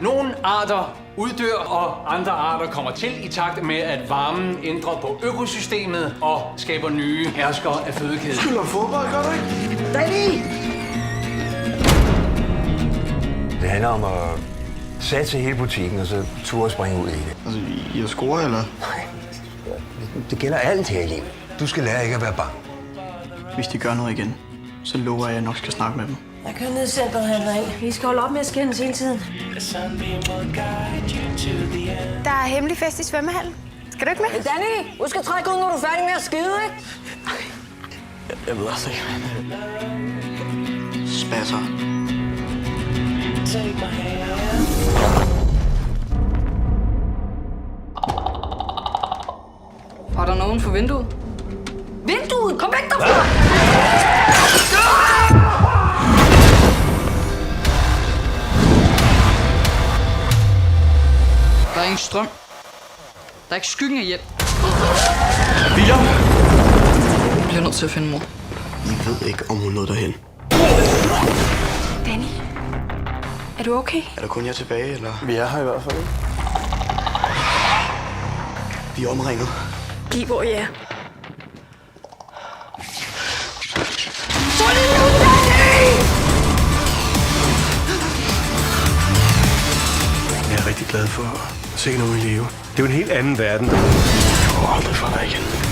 Nogle arter uddør, og andre arter kommer til i takt med, at varmen ændrer på økosystemet og skaber nye herskere af fødekæden. Spiller fodbold, gør du ikke? Danny! Det handler om at satse hele butikken, og så turde springe ud i det. Altså, I har scoret, eller? Nej, det gælder alt her i livet. Du skal lære ikke at være bange. Hvis de gør noget igen, så lover jeg, at jeg nok skal snakke med dem. Jeg kører ned i centret, han af. Vi skal holde op med at skændes hele tiden. Der er hemmelig fest i svømmehallen. Skal du ikke med? Danny, husk at trække ud, når du er færdig med at skide, ikke? Jeg ved altså ikke. Spasser. Var der nogen for vinduet? Vinduet! Kom væk derfra! Der er ingen strøm. Der er ikke skyggen af hjælp. William! Jeg bliver nødt til at finde mor. I ved ikke, om hun nåede derhen. Danny, er du okay? Er der kun jeg tilbage, eller? Vi er her i hvert fald. Vi er omringet. Bliv hvor I er. Jeg er rigtig glad for at se nogen i live. Det er jo en helt anden verden. Jeg kommer aldrig fra dig igen.